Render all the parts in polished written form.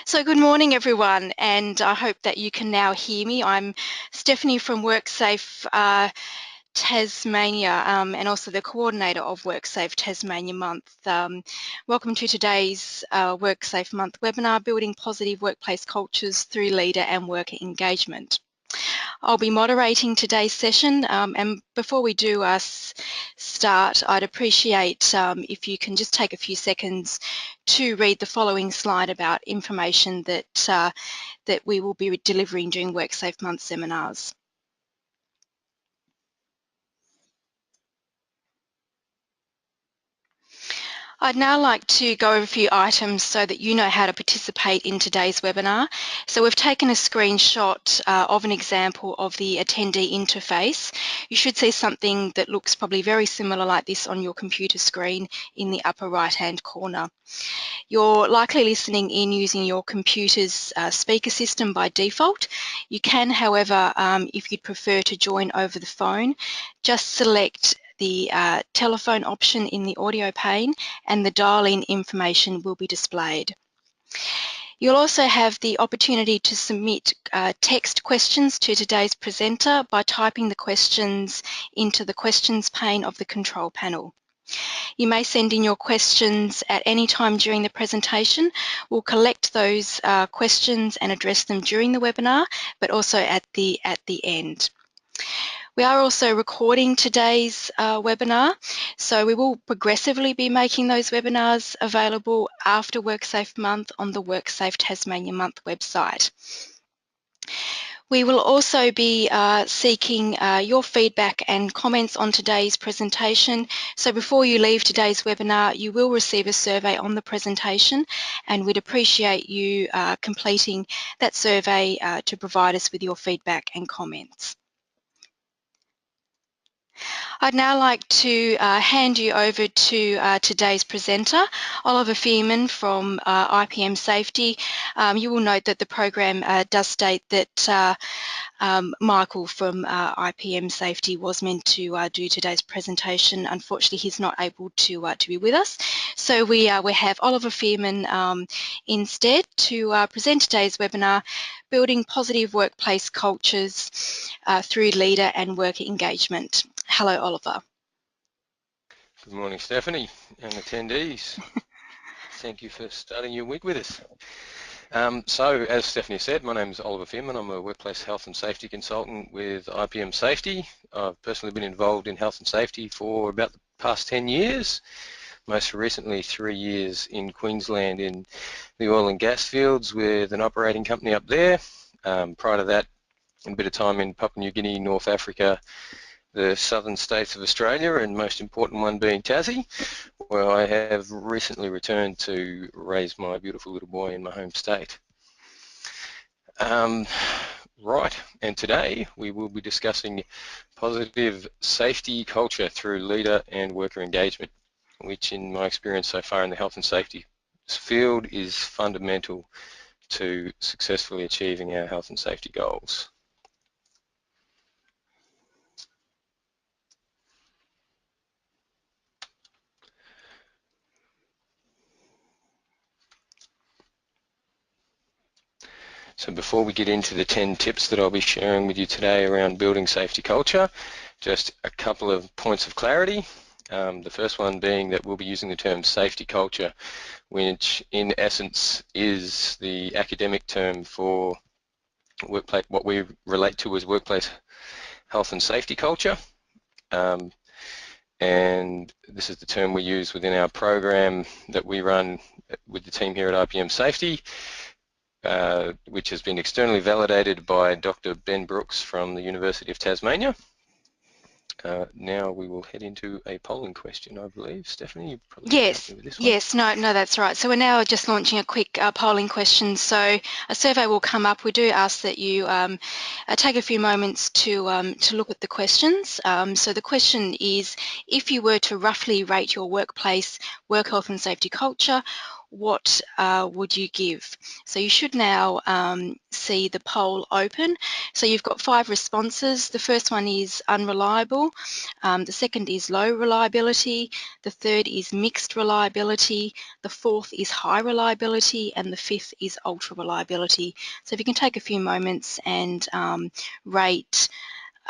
So good morning everyone, and I hope that you can now hear me. I'm Stephanie from WorkSafe Tasmania and also the coordinator of WorkSafe Tasmania Month. Welcome to today's WorkSafe Month webinar, Building Positive Workplace Cultures Through Leader and Worker Engagement. I'll be moderating today's session, and before we do start, I'd appreciate if you can just take a few seconds to read the following slide about information that we will be delivering during WorkSafe Month seminars. I'd now like to go over a few items so that you know how to participate in today's webinar. So we've taken a screenshot of an example of the attendee interface. You should see something that looks probably very similar like this on your computer screen in the upper right-hand corner. You're likely listening in using your computer's speaker system by default. You can, however, if you'd prefer to join over the phone, just select the telephone option in the audio pane and the dial-in information will be displayed. You'll also have the opportunity to submit text questions to today's presenter by typing the questions into the questions pane of the control panel. You may send in your questions at any time during the presentation. We'll collect those questions and address them during the webinar, but also at the end. We are also recording today's webinar, so we will progressively be making those webinars available after WorkSafe Month on the WorkSafe Tasmania Month website. We will also be seeking your feedback and comments on today's presentation. So before you leave today's webinar, you will receive a survey on the presentation, and we'd appreciate you completing that survey to provide us with your feedback and comments. I'd now like to hand you over to today's presenter, Oliver Fearman from IPM Safety. You will note that the program does state that Michael from IPM Safety was meant to do today's presentation. Unfortunately, he's not able to be with us. So we have Oliver Fearman instead to present today's webinar, Building Positive Workplace Cultures Through Leader and Worker Engagement. Hello, Oliver. Good morning, Stephanie and attendees. Thank you for starting your week with us. So, as Stephanie said, my name is Oliver Fearman. I'm a workplace health and safety consultant with IPM Safety. I've personally been involved in health and safety for about the past 10 years, most recently 3 years in Queensland in the oil and gas fields with an operating company up there. Prior to that, a bit of time in Papua New Guinea, North Africa, the southern states of Australia, and most important one being Tassie, where I have recently returned to raise my beautiful little boy in my home state. Right, and today we will be discussing positive safety culture through leader and worker engagement, which in my experience so far in the health and safety field is fundamental to successfully achieving our health and safety goals. So before we get into the 10 tips that I'll be sharing with you today around building safety culture, just a couple of points of clarity. The first one being that we'll be using the term safety culture, which in essence is the academic term for workplace, what we relate to as workplace health and safety culture. And this is the term we use within our program that we run with the team here at IPM Safety, which has been externally validated by Dr. Ben Brooks from the University of Tasmania. Now we will head into a polling question, I believe. Stephanie, you probably can help me with this one. Yes, no, that's right. So we're now just launching a quick polling question. So a survey will come up. We do ask that you take a few moments to look at the questions. So the question is, if you were to roughly rate your workplace work health and safety culture, what would you give? So you should now see the poll open. So you've got 5 responses. The first one is unreliable, the second is low reliability, the third is mixed reliability, the fourth is high reliability, and the fifth is ultra reliability. So if you can take a few moments and rate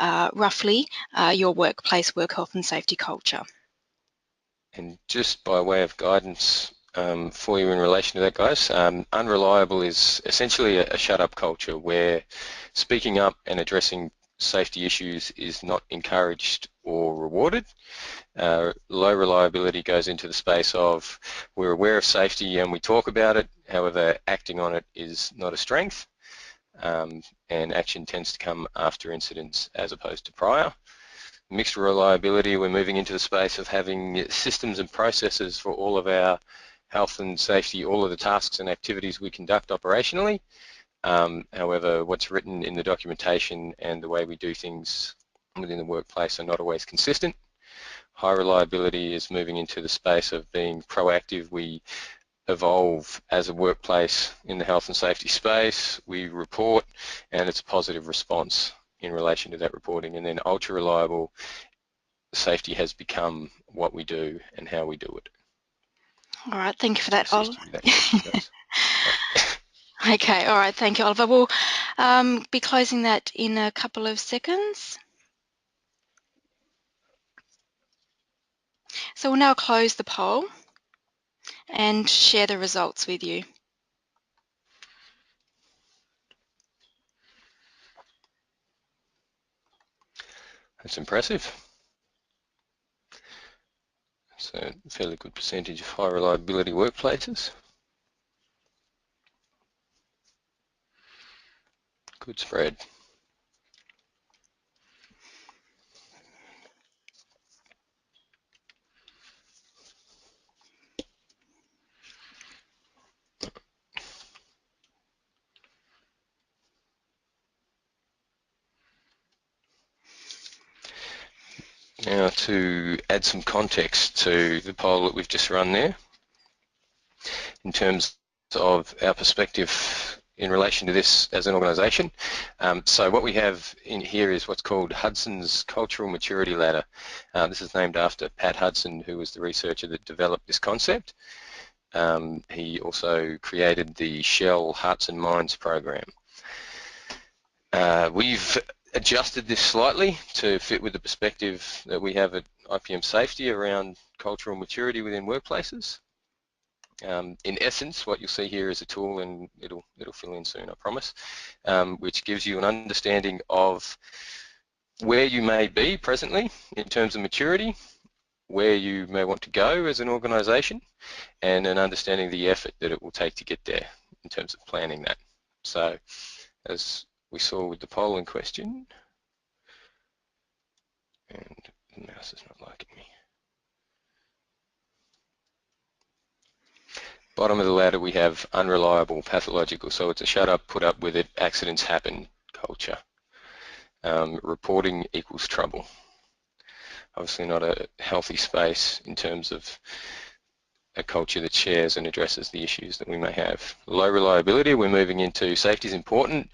roughly your workplace work health and safety culture. And just by way of guidance for you in relation to that, guys, unreliable is essentially a shut-up culture where speaking up and addressing safety issues is not encouraged or rewarded. Low reliability goes into the space of we're aware of safety and we talk about it, however acting on it is not a strength, and action tends to come after incidents as opposed to prior. Mixed reliability, we're moving into the space of having systems and processes for all of our health and safety, all of the tasks and activities we conduct operationally. However, what's written in the documentation and the way we do things within the workplace are not always consistent. High reliability is moving into the space of being proactive. We evolve as a workplace in the health and safety space. We report, and it's a positive response in relation to that reporting. And then ultra reliable, safety has become what we do and how we do it. All right, thank you for To that, assist Oliver. you with that question, guys. Okay, all right, thank you, Oliver. We'll be closing that in a couple of seconds. So we'll now close the poll and share the results with you. That's impressive. So a fairly good percentage of high reliability workplaces. Good spread. Now to add some context to the poll that we've just run there, in terms of our perspective in relation to this as an organisation. So what we have in here is what's called Hudson's Cultural Maturity Ladder. This is named after Pat Hudson, who was the researcher that developed this concept. He also created the Shell Hearts and Minds program. We've adjusted this slightly to fit with the perspective that we have at IPM Safety around cultural maturity within workplaces. In essence, what you'll see here is a tool, and it'll fill in soon, I promise, which gives you an understanding of where you may be presently in terms of maturity, where you may want to go as an organisation, and an understanding of the effort that it will take to get there in terms of planning that. So, as we saw with the poll in question, and the mouse is not liking me. Bottom of the ladder we have unreliable, pathological, so it's a shut up, put up with it, accidents happen culture. Reporting equals trouble. Obviously not a healthy space in terms of a culture that shares and addresses the issues that we may have. Low reliability, we're moving into safety is important,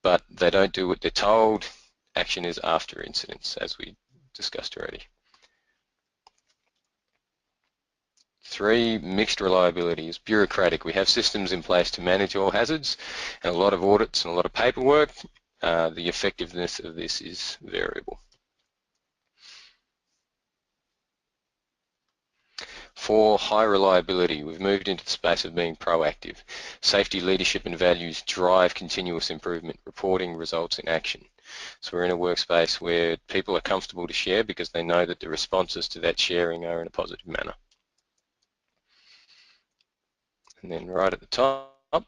but they don't do what they're told. Action is after incidents, as we discussed already. 3, mixed reliability is bureaucratic. We have systems in place to manage all hazards and a lot of audits and a lot of paperwork. The effectiveness of this is variable. 4, high reliability. We've moved into the space of being proactive. Safety, leadership and values drive continuous improvement. Reporting results in action. So we're in a workspace where people are comfortable to share because they know that the responses to that sharing are in a positive manner. And then right at the top,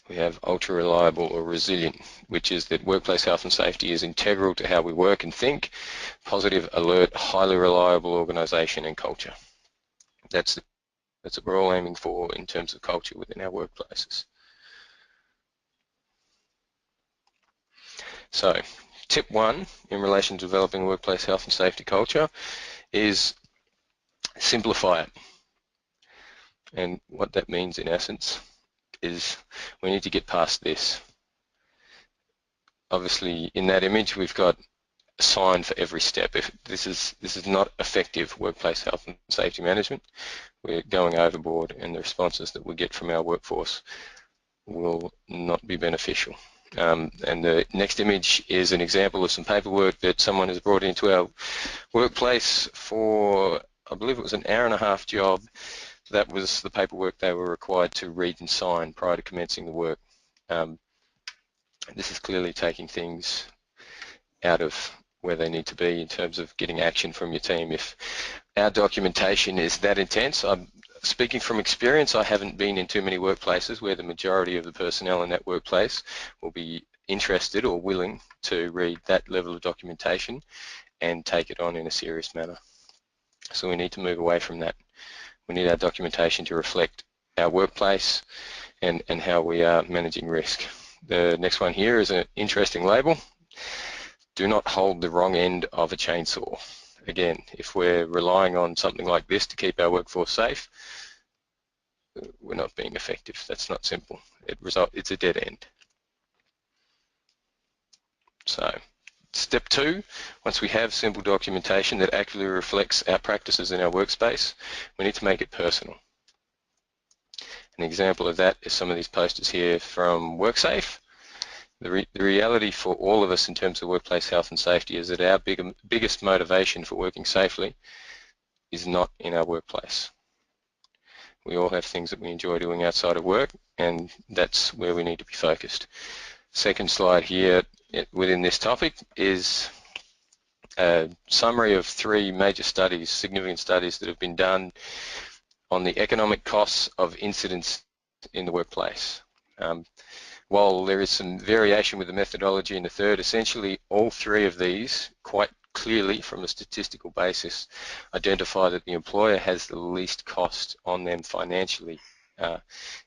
we have ultra reliable or resilient, which is that workplace health and safety is integral to how we work and think. Positive, alert, highly reliable organisation and culture. That's what we're all aiming for in terms of culture within our workplaces. So tip one in relation to developing a workplace health and safety culture is simplify it. And what that means in essence is we need to get past this. Obviously in that image we've got a sign for every step. If this is not effective workplace health and safety management, we're going overboard and the responses that we get from our workforce will not be beneficial. And the next image is an example of some paperwork that someone has brought into our workplace for, I believe it was an hour-and-a-half job. That was the paperwork they were required to read and sign prior to commencing the work. This is clearly taking things out of where they need to be in terms of getting action from your team. If our documentation is that intense, I'm speaking from experience, I haven't been in too many workplaces where the majority of the personnel in that workplace will be interested or willing to read that level of documentation and take it on in a serious manner. So we need to move away from that. We need our documentation to reflect our workplace and how we are managing risk. The next one here is an interesting label. Do not hold the wrong end of a chainsaw. Again, if we're relying on something like this to keep our workforce safe, we're not being effective. That's not simple. It's a dead end. So, step two, once we have simple documentation that accurately reflects our practices in our workspace, we need to make it personal. An example of that is some of these posters here from WorkSafe. The reality for all of us in terms of workplace health and safety is that our biggest motivation for working safely is not in our workplace. We all have things that we enjoy doing outside of work, and that's where we need to be focused. Second slide here within this topic is a summary of 3 major studies, significant studies that have been done on the economic costs of incidents in the workplace. While there is some variation with the methodology in the third, essentially all 3 of these quite clearly from a statistical basis identify that the employer has the least cost on them financially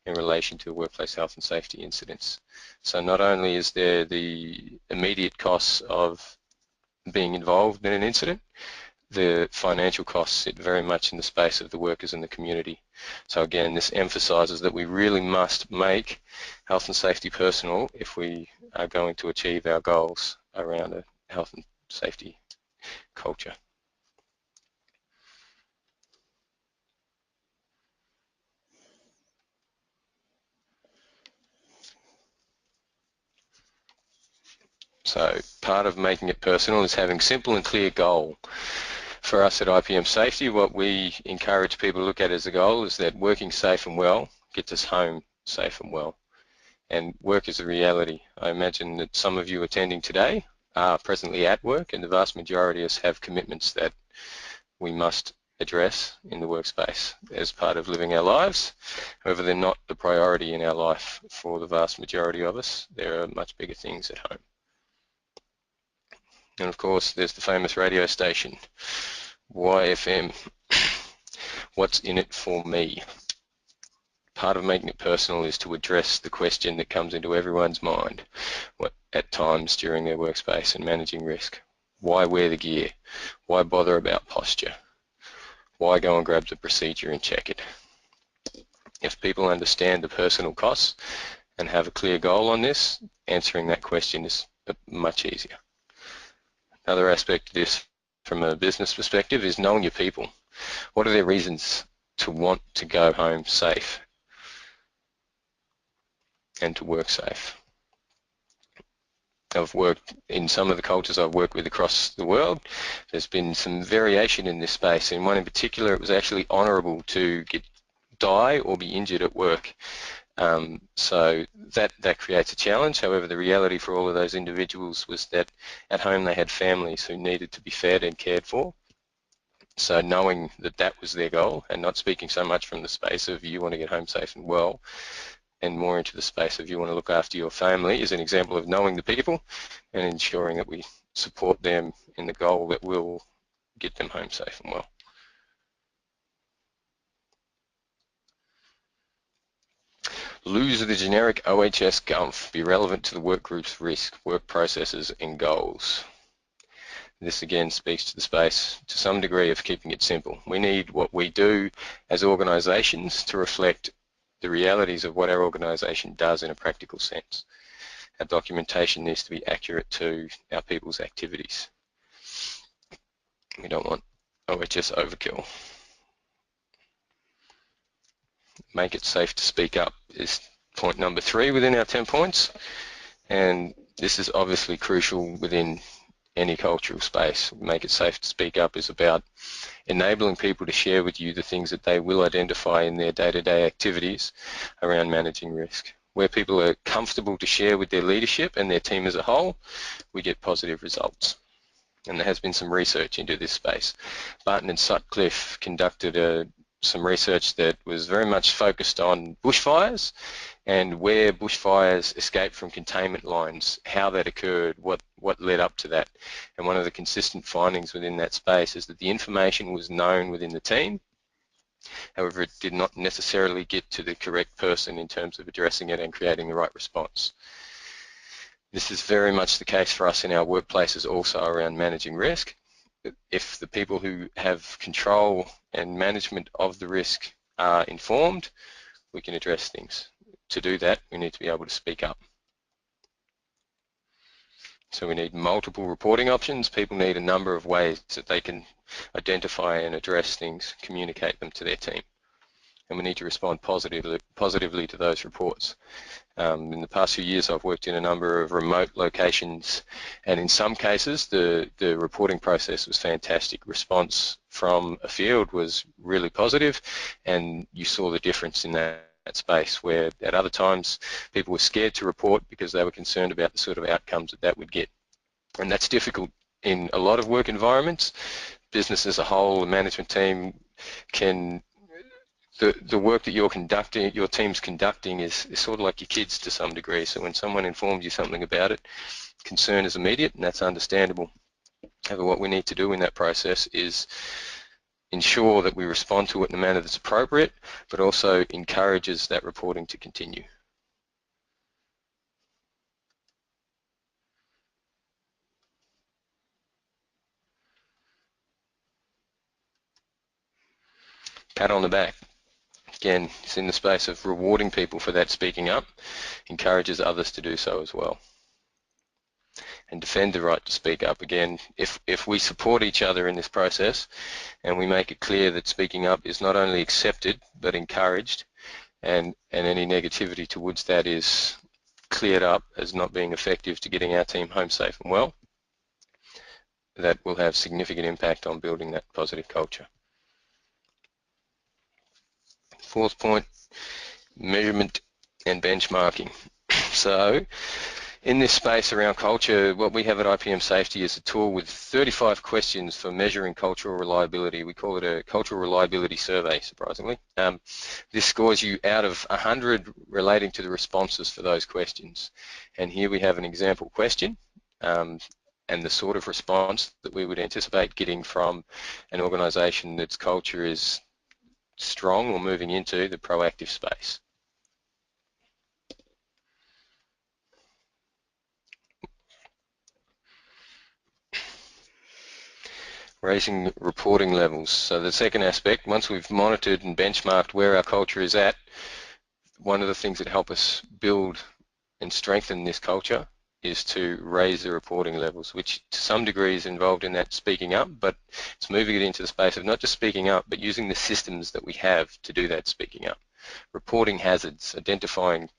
in relation to workplace health and safety incidents. So not only is there the immediate costs of being involved in an incident, the financial costs sit very much in the space of the workers and the community. So again, this emphasises that we really must make health and safety personal if we are going to achieve our goals around a health and safety culture. So part of making it personal is having simple and clear goal. For us at IPM Safety, what we encourage people to look at as a goal is that working safe and well gets us home safe and well. And work is a reality. I imagine that some of you attending today are presently at work, and the vast majority of us have commitments that we must address in the workspace as part of living our lives. However, they're not the priority in our life for the vast majority of us. There are much bigger things at home. And of course, there's the famous radio station, YFM. What's in it for me? Part of making it personal is to address the question that comes into everyone's mind at times during their workspace and managing risk. Why wear the gear? Why bother about posture? Why go and grab the procedure and check it? If people understand the personal costs and have a clear goal on this, answering that question is much easier. Another aspect of this from a business perspective is knowing your people. What are their reasons to want to go home safe and to work safe? I've worked in some of the cultures I've worked with across the world. There's been some variation in this space. In one in particular, it was actually honourable to die or be injured at work. So that creates a challenge. However, the reality for all of those individuals was that at home they had families who needed to be fed and cared for. So knowing that that was their goal and not speaking so much from the space of you want to get home safe and well and more into the space of you want to look after your family is an example of knowing the people and ensuring that we support them in the goal that will get them home safe and well. Lose the generic OHS GUMF, be relevant to the work group's risk, work processes and goals. This again speaks to the space to some degree of keeping it simple. We need what we do as organisations to reflect the realities of what our organisation does in a practical sense. Our documentation needs to be accurate to our people's activities. We don't want OHS overkill. Make it safe to speak up is point number 3 within our 10 points, and this is obviously crucial within any cultural space. Make it safe to speak up is about enabling people to share with you the things that they will identify in their day-to-day activities around managing risk. Where people are comfortable to share with their leadership and their team as a whole, we get positive results. And there has been some research into this space. Barton and Sutcliffe conducted some research that was very much focused on bushfires and where bushfires escaped from containment lines, how that occurred, what led up to that. And one of the consistent findings within that space is that the information was known within the team. However, it did not necessarily get to the correct person in terms of addressing it and creating the right response. This is very much the case for us in our workplaces also around managing risk. If the people who have control and management of the risk are informed, we can address things. To do that, we need to be able to speak up. So we need multiple reporting options. People need a number of ways that they can identify and address things, communicate them to their team. And we need to respond positively to those reports. In the past few years, I've worked in a number of remote locations, and in some cases, the reporting process was fantastic. Response from a field was really positive, and you saw the difference in that space, where at other times, people were scared to report because they were concerned about the sort of outcomes that that would get. And that's difficult in a lot of work environments. Business as a whole, the management team can the work that you're conducting, your team's conducting is sort of like your kids to some degree. So when someone informs you something about it, concern is immediate, and that's understandable. However, what we need to do in that process is ensure that we respond to it in a manner that's appropriate, but also encourages that reporting to continue. Pat on the back. Again, it's in the space of rewarding people for that speaking up, encourages others to do so as well. And defend the right to speak up. Again, if we support each other in this process and we make it clear that speaking up is not only accepted but encouraged, and any negativity towards that is cleared up as not being effective to getting our team home safe and well, that will have significant impact on building that positive culture. Fourth point, measurement and benchmarking. So in this space around culture, what we have at IPM Safety is a tool with 35 questions for measuring cultural reliability. We call it a cultural reliability survey, surprisingly. This scores you out of 100 relating to the responses for those questions. And here we have an example question and the sort of response that we would anticipate getting from an organisation that's culture is strong or moving into the proactive space. Raising reporting levels. So the second aspect, once we've monitored and benchmarked where our culture is at, one of the things that help us build and strengthen this culture is to raise the reporting levels, which to some degree is involved in that speaking up, but it's moving it into the space of not just speaking up, but using the systems that we have to do that speaking up. Reporting hazards, identifying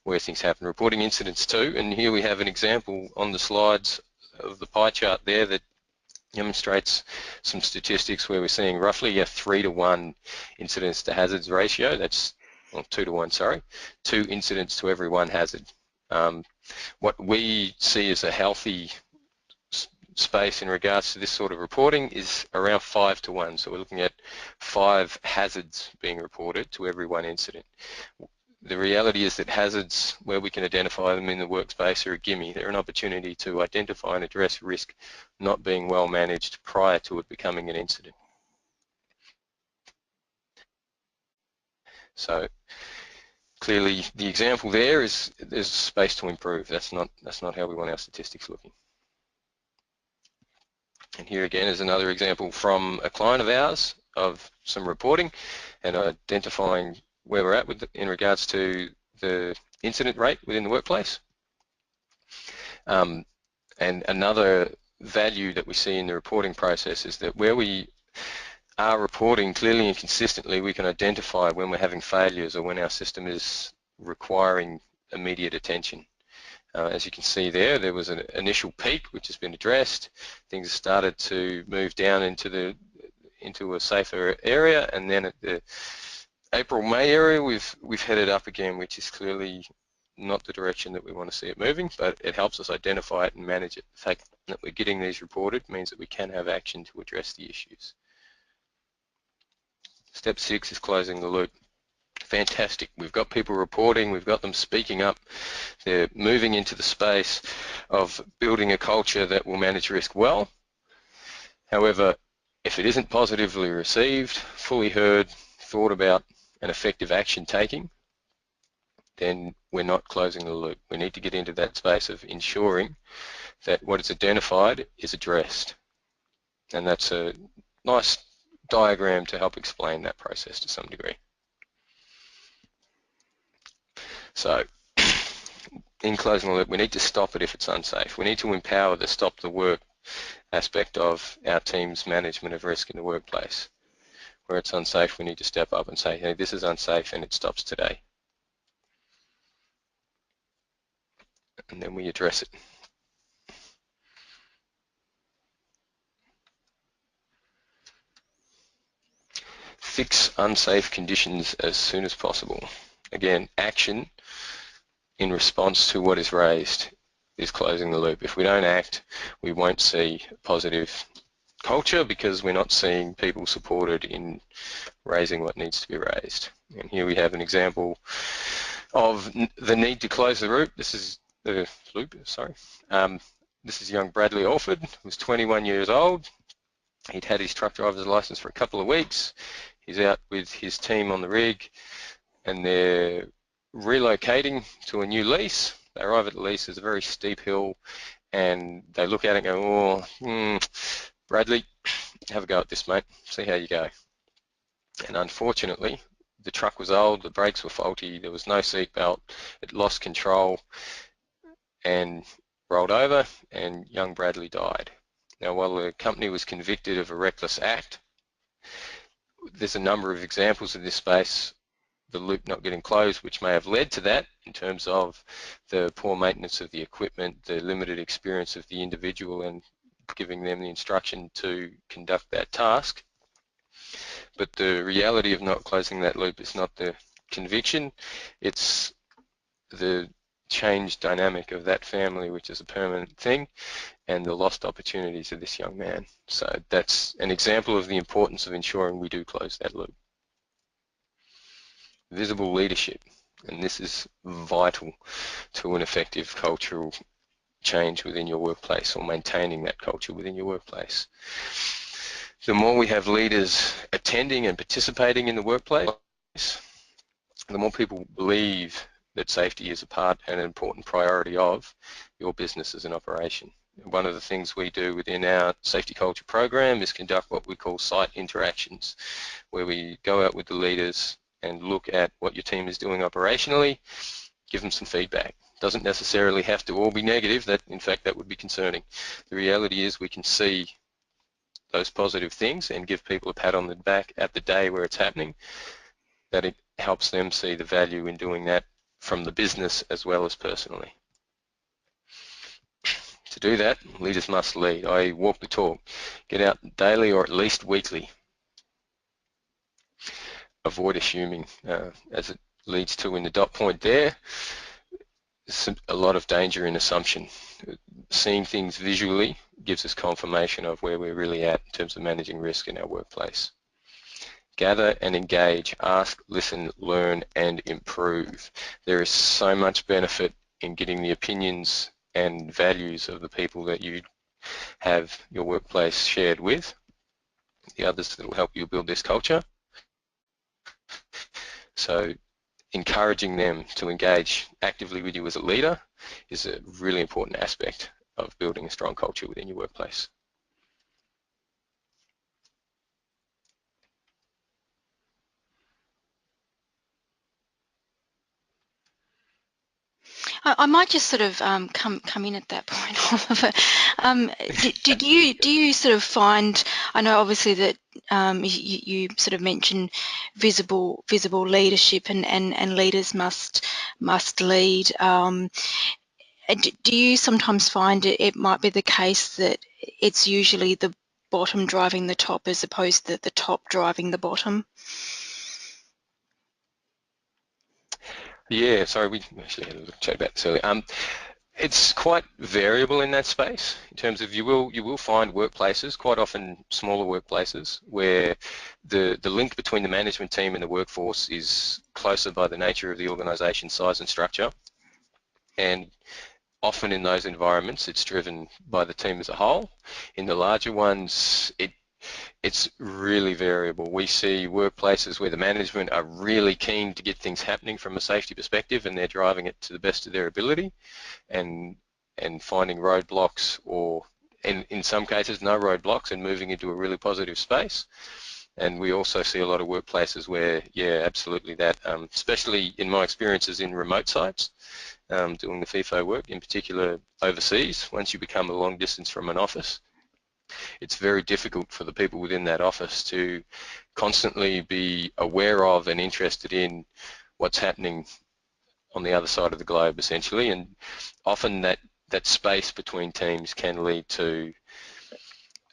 where things happen, reporting incidents too, and here we have an example on the slides of the pie chart there that demonstrates some statistics where we're seeing roughly a 3-to-1 incidents to hazards ratio. That's, well, 2-to-1, sorry, 2 incidents to every 1 hazard. What we see as a healthy space in regards to this sort of reporting is around 5-to-1. So we're looking at 5 hazards being reported to every 1 incident. The reality is that hazards, where we can identify them in the workspace, are a gimme. They're an opportunity to identify and address risk not being well managed prior to it becoming an incident. So clearly the example there is there's space to improve. That's not how we want our statistics looking. And here again is another example from a client of ours of some reporting and identifying where we're at with in regards to the incident rate within the workplace. And another value that we see in the reporting process is that where we are reporting clearly and consistently, we can identify when we're having failures or when our system is requiring immediate attention. As you can see there was an initial peak which has been addressed. Things have started to move down into a safer area, and then at the April-May area we've headed up again, which is clearly not the direction that we want to see it moving, but it helps us identify it and manage it. The fact that we're getting these reported means that we can have action to address the issues. Step 6 is closing the loop. Fantastic. We've got people reporting, we've got them speaking up, they're moving into the space of building a culture that will manage risk well. However, if it isn't positively received, fully heard, thought about, and effective action taking, then we're not closing the loop. We need to get into that space of ensuring that what is identified is addressed. And that's a nice diagram to help explain that process to some degree. So, in closing the loop, we need to stop it if it's unsafe. We need to empower the stop the work aspect of our team's management of risk in the workplace. Where it's unsafe, we need to step up and say, hey, this is unsafe and it stops today. And then we address it. Fix unsafe conditions as soon as possible. Again, action in response to what is raised is closing the loop. If we don't act, we won't see positive culture because we're not seeing people supported in raising what needs to be raised. And here we have an example of the need to close the loop. This is the loop, sorry. This is young Bradley Alford, who was 21 years old. He'd had his truck driver's license for a couple of weeks. He's out with his team on the rig and they're relocating to a new lease. They arrive at the lease, there's a very steep hill, and they look at it and go, oh, Bradley, have a go at this, mate, see how you go. And unfortunately, the truck was old, the brakes were faulty, there was no seatbelt, it lost control and rolled over, and young Bradley died. Now, while the company was convicted of a reckless act, there's a number of examples in this space, the loop not getting closed, which may have led to that in terms of the poor maintenance of the equipment, the limited experience of the individual and giving them the instruction to conduct that task. But the reality of not closing that loop is not the conviction, it's the changed dynamic of that family, which is a permanent thing, and the lost opportunities of this young man. So that's an example of the importance of ensuring we do close that loop. Visible leadership, and this is vital to an effective cultural change within your workplace or maintaining that culture within your workplace. The more we have leaders attending and participating in the workplace, the more people believe that safety is a part and an important priority of your business as an operation. One of the things we do within our safety culture program is conduct what we call site interactions, where we go out with the leaders and look at what your team is doing operationally, give them some feedback. Doesn't necessarily have to all be negative. That, in fact, that would be concerning. The reality is we can see those positive things and give people a pat on the back at the day where it's happening, that it helps them see the value in doing that from the business as well as personally. To do that, leaders must lead, i.e. walk the talk. Get out daily or at least weekly. Avoid assuming, as it leads to in the dot point there. There's a lot of danger in assumption. Seeing things visually gives us confirmation of where we're really at in terms of managing risk in our workplace. Gather and engage, ask, listen, learn, and improve. There is so much benefit in getting the opinions and values of the people that you have your workplace shared with, the others that will help you build this culture. So encouraging them to engage actively with you as a leader is a really important aspect of building a strong culture within your workplace. I might just sort of come in at that point, Oliver. Do you sort of find? I know obviously that you sort of mentioned visible leadership and leaders must lead. Do you sometimes find it might be the case that it's usually the bottom driving the top as opposed to the top driving the bottom? Yeah, sorry, we actually had a little chat about this earlier. It's quite variable in that space in terms of you will find workplaces, quite often smaller workplaces, where the link between the management team and the workforce is closer by the nature of the organisation size and structure. And often in those environments, it's driven by the team as a whole. In the larger ones, it's really variable. We see workplaces where the management are really keen to get things happening from a safety perspective, and they're driving it to the best of their ability, and finding roadblocks, or in some cases no roadblocks, and moving into a really positive space. And we also see a lot of workplaces where, yeah, absolutely that, especially in my experiences in remote sites, doing the FIFO work, in particular overseas. Once you become a long distance from an office, it's very difficult for the people within that office to constantly be aware of and interested in what's happening on the other side of the globe, essentially. And often that space between teams can lead to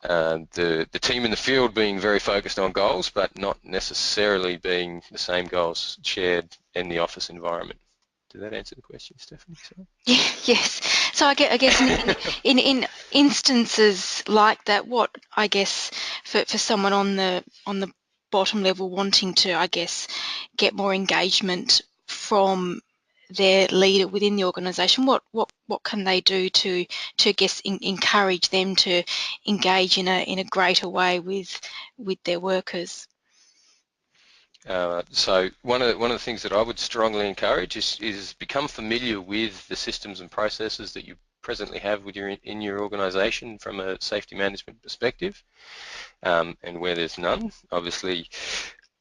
the team in the field being very focused on goals, but not necessarily being the same goals shared in the office environment. Did that answer the question, Stephanie? Sorry. Yes. So I guess in instances like that, what I guess for someone on the bottom level wanting to, I guess, get more engagement from their leader within the organisation, what can they do to I guess encourage them to engage in a greater way with their workers? So one of the things that I would strongly encourage is become familiar with the systems and processes that you presently have with in your organisation from a safety management perspective, and where there's none, obviously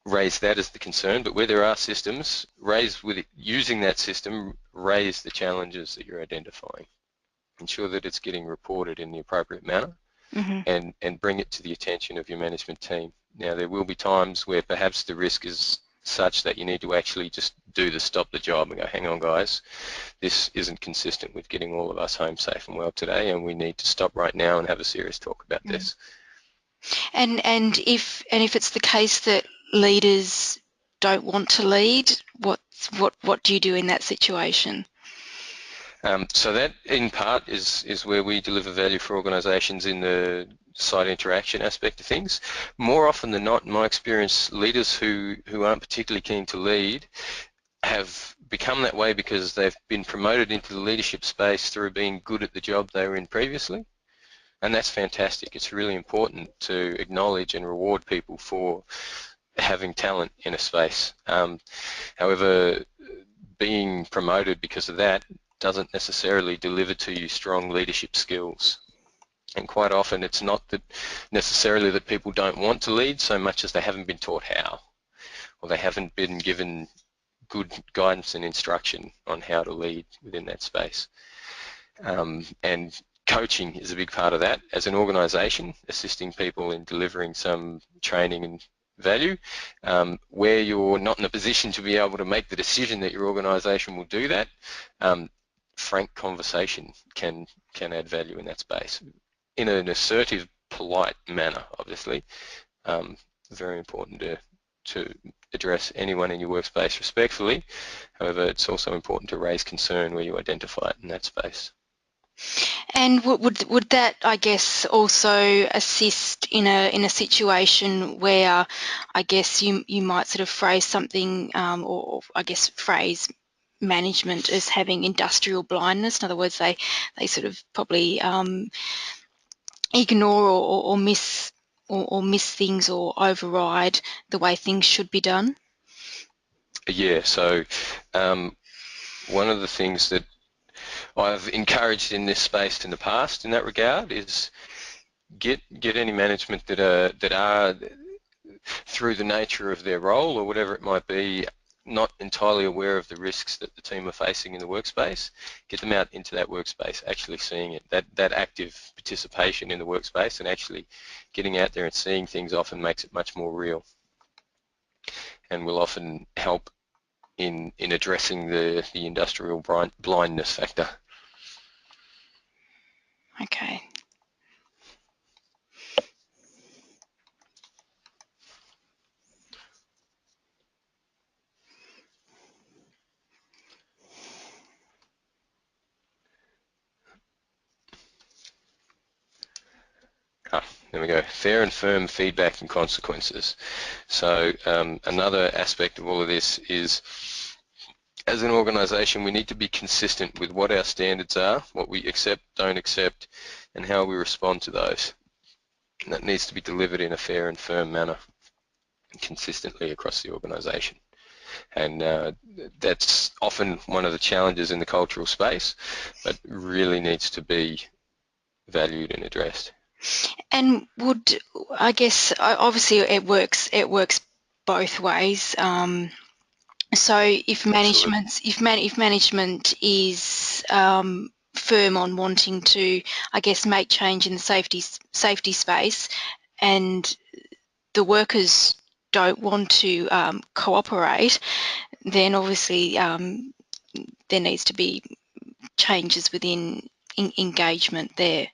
raise that as the concern. But where there are systems, using that system, raise the challenges that you're identifying. Ensure that it's getting reported in the appropriate manner, Mm-hmm. and bring it to the attention of your management team. Now, there will be times where perhaps the risk is such that you need to actually just stop the job and go, hang on guys, this isn't consistent with getting all of us home safe and well today, and we need to stop right now and have a serious talk about this. And if it's the case that leaders don't want to lead, what do you do in that situation? So that, in part, is where we deliver value for organisations in the site interaction aspect of things. More often than not, in my experience, leaders who aren't particularly keen to lead have become that way because they've been promoted into the leadership space through being good at the job they were in previously. And that's fantastic. It's really important to acknowledge and reward people for having talent in a space. However, being promoted because of that doesn't necessarily deliver to you strong leadership skills. And quite often it's not that necessarily that people don't want to lead so much as they haven't been taught how, or they haven't been given good guidance and instruction on how to lead within that space. And coaching is a big part of that. As an organisation, assisting people in delivering some training and value, where you're not in a position to be able to make the decision that your organisation will do that, frank conversation can add value in that space in an assertive, polite manner, obviously. Very important to address anyone in your workspace respectfully. However, it's also important to raise concern where you identify it in that space. And would that, I guess, also assist in a situation where I guess you might sort of phrase something, or I guess phrase management as having industrial blindness? In other words, they sort of probably ignore or miss or miss things or override the way things should be done? Yeah, so one of the things that I've encouraged in this space in the past in that regard is get any management that are through the nature of their role or whatever it might be, not entirely aware of the risks that the team are facing in the workspace, get them out into that workspace, actually seeing it. That active participation in the workspace and actually getting out there and seeing things often makes it much more real, and will often help in addressing the industrial blindness factor. Okay. There we go. Fair and firm feedback and consequences. So another aspect of all of this is, as an organisation, we need to be consistent with what our standards are, what we accept, don't accept, and how we respond to those. And that needs to be delivered in a fair and firm manner, consistently across the organisation. And that's often one of the challenges in the cultural space, but really needs to be valued and addressed. And would, I guess, obviously it works both ways. So if Absolutely. management is firm on wanting to, I guess, make change in the safety space, and the workers don't want to cooperate, then obviously there needs to be changes within engagement there.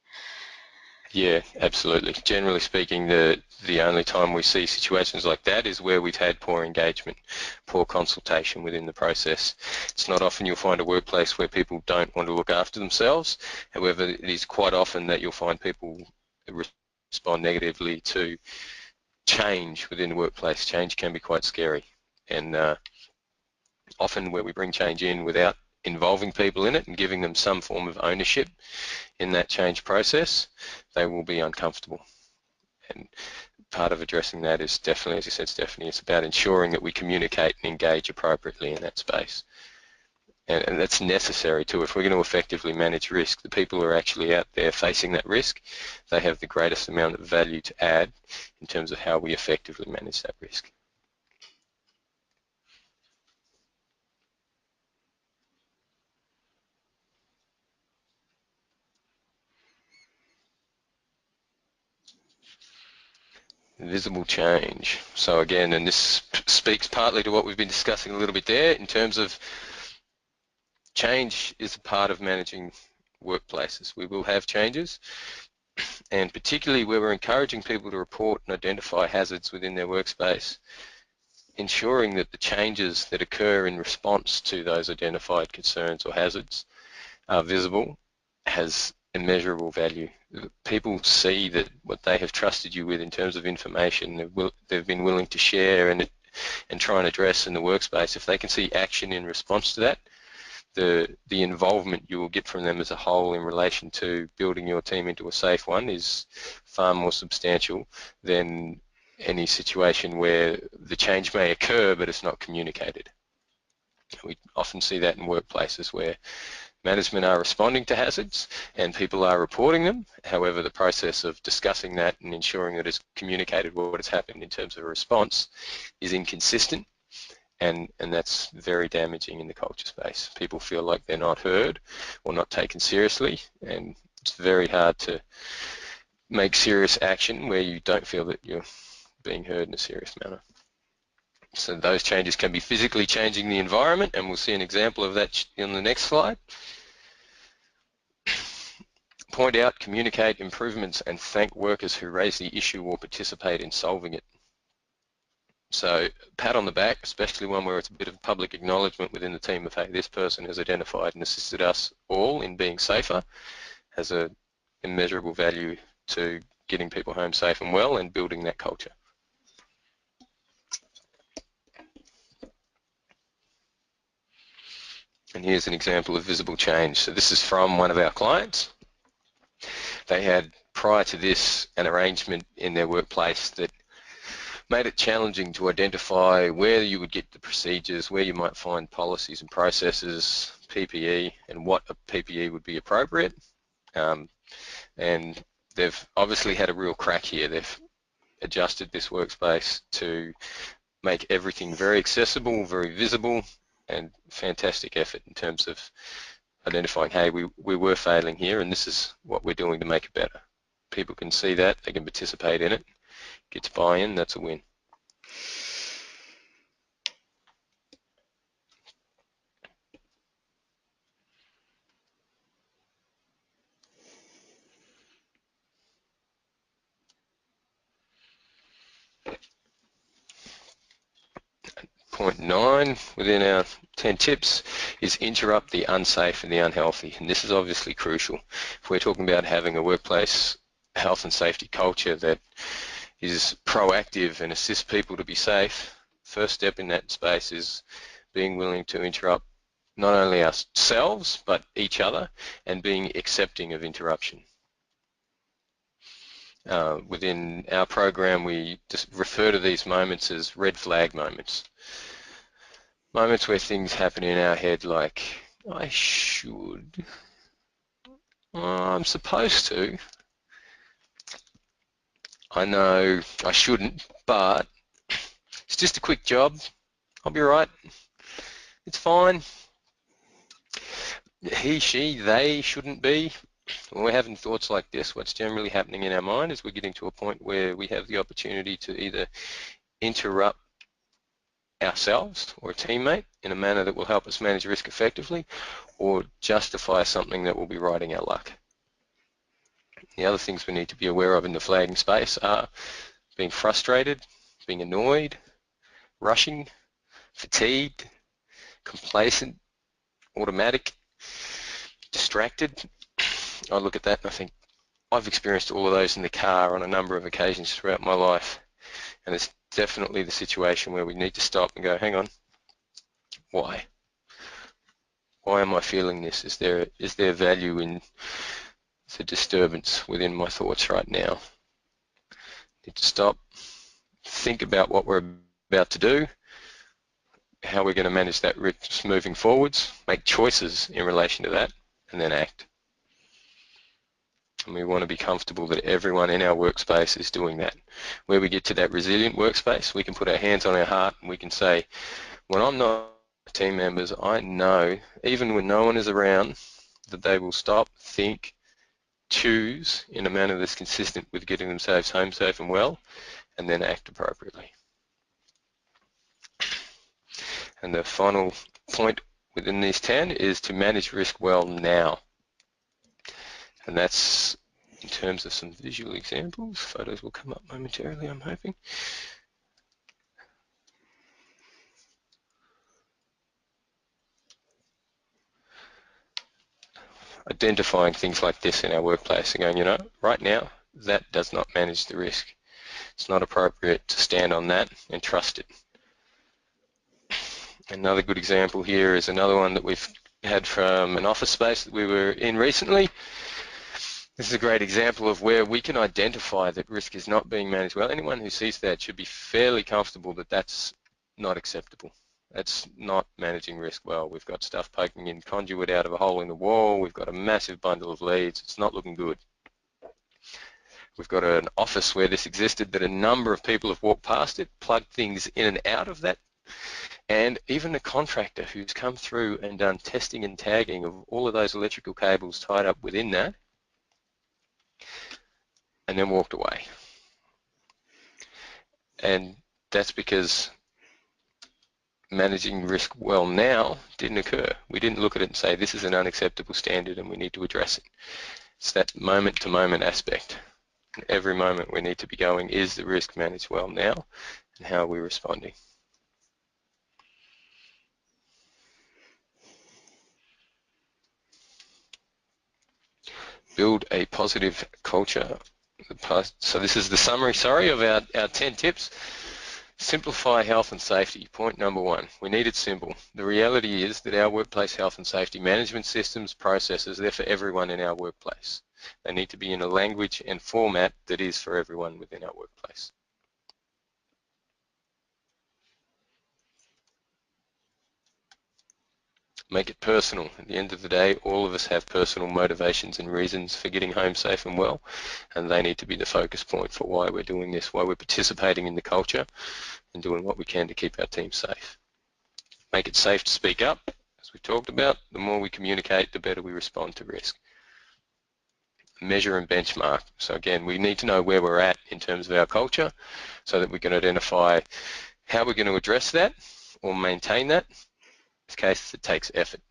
Yeah, absolutely. Generally speaking, the only time we see situations like that is where we've had poor engagement, poor consultation within the process. It's not often you'll find a workplace where people don't want to look after themselves. However, it is quite often that you'll find people respond negatively to change within the workplace. Change can be quite scary, and often where we bring change in without involving people in it and giving them some form of ownership in that change process, they will be uncomfortable. And part of addressing that is definitely, as you said, Stephanie, it's about ensuring that we communicate and engage appropriately in that space. And that's necessary too. If we're going to effectively manage risk, the people who are actually out there facing that risk, they have the greatest amount of value to add in terms of how we effectively manage that risk. Visible change. So again, and this speaks partly to what we've been discussing a little bit there in terms of change is a part of managing workplaces. We will have changes, and particularly where we're encouraging people to report and identify hazards within their workspace, ensuring that the changes that occur in response to those identified concerns or hazards are visible has immeasurable value. People see that what they have trusted you with in terms of information, they've been willing to share and try and address in the workspace. If they can see action in response to that, the involvement you will get from them as a whole in relation to building your team into a safe one is far more substantial than any situation where the change may occur but it's not communicated. We often see that in workplaces where management are responding to hazards and people are reporting them. However, the process of discussing that and ensuring that it's communicated what has happened in terms of a response is inconsistent, and that's very damaging in the culture space. People feel like they're not heard or not taken seriously, and it's very hard to make serious action where you don't feel that you're being heard in a serious manner. So those changes can be physically changing the environment, and we'll see an example of that on the next slide. Point out, communicate improvements, and thank workers who raise the issue or participate in solving it. So pat on the back, especially one where it's a bit of public acknowledgement within the team of, hey, this person has identified and assisted us all in being safer, has a immeasurable value to getting people home safe and well and building that culture. And here's an example of visible change. So this is from one of our clients. They had, prior to this, an arrangement in their workplace that made it challenging to identify where you would get the procedures, where you might find policies and processes, PPE, and what a PPE would be appropriate. And they've obviously had a real crack here. They've adjusted this workspace to make everything very accessible, very visible, and fantastic effort in terms of identifying, hey, we were failing here and this is what we're doing to make it better. People can see that, they can participate in it, get to buy-in, that's a win. Point 9 within our 10 tips is interrupt the unsafe and the unhealthy, and this is obviously crucial. If we're talking about having a workplace health and safety culture that is proactive and assists people to be safe, first step in that space is being willing to interrupt not only ourselves but each other, and being accepting of interruption. Within our program, we just refer to these moments as red flag moments. Moments where things happen in our head like, I should, I'm supposed to, I know I shouldn't, but it's just a quick job, I'll be right, it's fine. He, she, they shouldn't be. When we're having thoughts like this, what's generally happening in our mind is we're getting to a point where we have the opportunity to either interrupt ourselves or a teammate in a manner that will help us manage risk effectively, or justify something that will be riding our luck. The other things we need to be aware of in the flagging space are being frustrated, being annoyed, rushing, fatigued, complacent, automatic, distracted. I look at that and I think, I've experienced all of those in the car on a number of occasions throughout my life, and it's definitely the situation where we need to stop and go, hang on, why? Why am I feeling this? Is there value in the disturbance within my thoughts right now? Need to stop, think about what we're about to do, how we're going to manage that risk moving forwards, make choices in relation to that, and then act. And we want to be comfortable that everyone in our workspace is doing that. Where we get to that resilient workspace, we can put our hands on our heart and we can say, when I'm not team members, I know, even when no one is around, that they will stop, think, choose in a manner that's consistent with getting themselves home safe and well, and then act appropriately. And the final point within these 10 is to manage risk well now. And that's in terms of some visual examples. Photos will come up momentarily, I'm hoping. Identifying things like this in our workplace and going, you know, right now, that does not manage the risk. It's not appropriate to stand on that and trust it. Another good example here is another one that we've had from an office space that we were in recently. This is a great example of where we can identify that risk is not being managed well. Anyone who sees that should be fairly comfortable that that's not acceptable. That's not managing risk well. We've got stuff poking in conduit out of a hole in the wall. We've got a massive bundle of leads. It's not looking good. We've got an office where this existed that a number of people have walked past it, plugged things in and out of that, and even a contractor who's come through and done testing and tagging of all of those electrical cables tied up within that, and then walked away. And that's because managing risk well now didn't occur. We didn't look at it and say this is an unacceptable standard and we need to address it. It's that moment-to-moment aspect. Every moment we need to be going, is the risk managed well now, and how are we responding? Build a positive culture. So this is the summary, of our 10 tips. Simplify health and safety. Point number 1, we need it simple. The reality is that our workplace health and safety management systems, processes, they're for everyone in our workplace. They need to be in a language and format that is for everyone within our workplace. Make it personal. At the end of the day, all of us have personal motivations and reasons for getting home safe and well, and they need to be the focus point for why we're doing this, why we're participating in the culture and doing what we can to keep our team safe. Make it safe to speak up. As we talked about, the more we communicate, the better we respond to risk. Measure and benchmark. So again, we need to know where we're at in terms of our culture so that we can identify how we're going to address that or maintain that. In this case, it takes effort.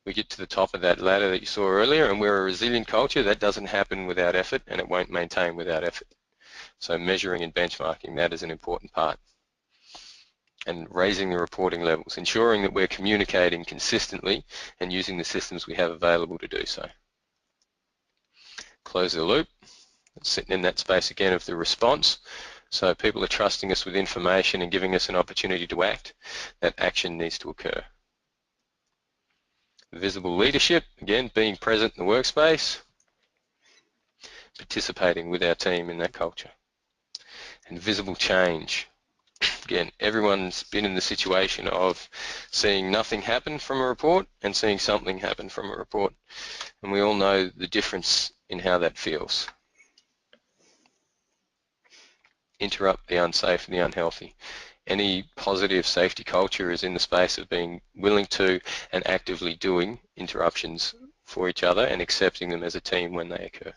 We get to the top of that ladder that you saw earlier, and we're a resilient culture. That doesn't happen without effort, and it won't maintain without effort. So measuring and benchmarking, that is an important part. And raising the reporting levels, ensuring that we're communicating consistently and using the systems we have available to do so. Close the loop, sitting in that space again of the response. So people are trusting us with information and giving us an opportunity to act. That action needs to occur. Visible leadership, again, being present in the workspace, participating with our team in that culture. And visible change. Again, everyone's been in the situation of seeing nothing happen from a report and seeing something happen from a report. And we all know the difference in how that feels. Interrupt the unsafe and the unhealthy. Any positive safety culture is in the space of being willing to and actively doing interruptions for each other and accepting them as a team when they occur.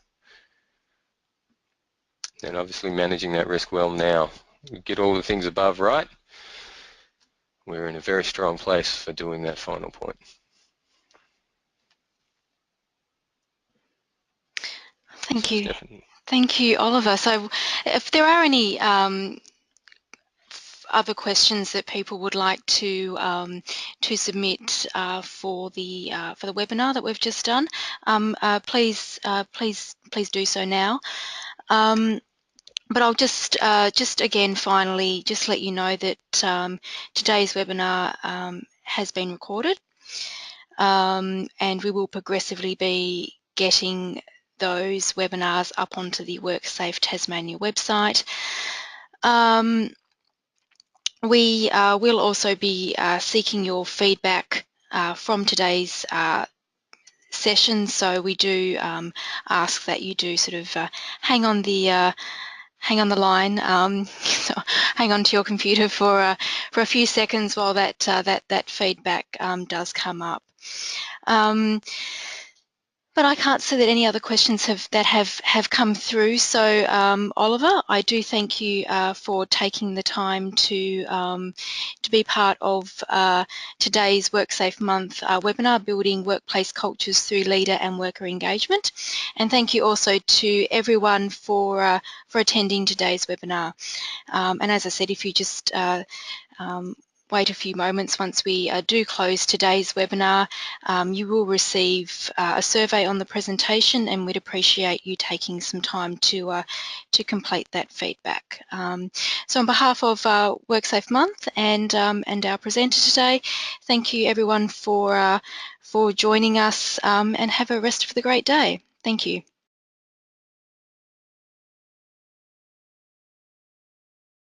And obviously managing that risk well now. We get all the things above right, we're in a very strong place for doing that final point. Thank So you. Stephanie. Thank you, Oliver. So if there are any other questions that people would like to submit for the webinar that we've just done, please do so now. But I'll just again finally just let you know that today's webinar has been recorded, and we will progressively be getting those webinars up onto the WorkSafe Tasmania website. We will also be seeking your feedback from today's session, so we do ask that you do sort of hang on the line, so hang on to your computer for a few seconds while that feedback does come up. But I can't see that any other questions have come through. So Oliver, I do thank you for taking the time to be part of today's WorkSafe Month webinar, Building Workplace Cultures Through Leader and Worker Engagement. And thank you also to everyone for attending today's webinar. And as I said, if you just wait a few moments once we do close today's webinar, you will receive a survey on the presentation, and we'd appreciate you taking some time to complete that feedback. So on behalf of WorkSafe Month and our presenter today, thank you everyone for joining us, and have a rest of the great day. Thank you.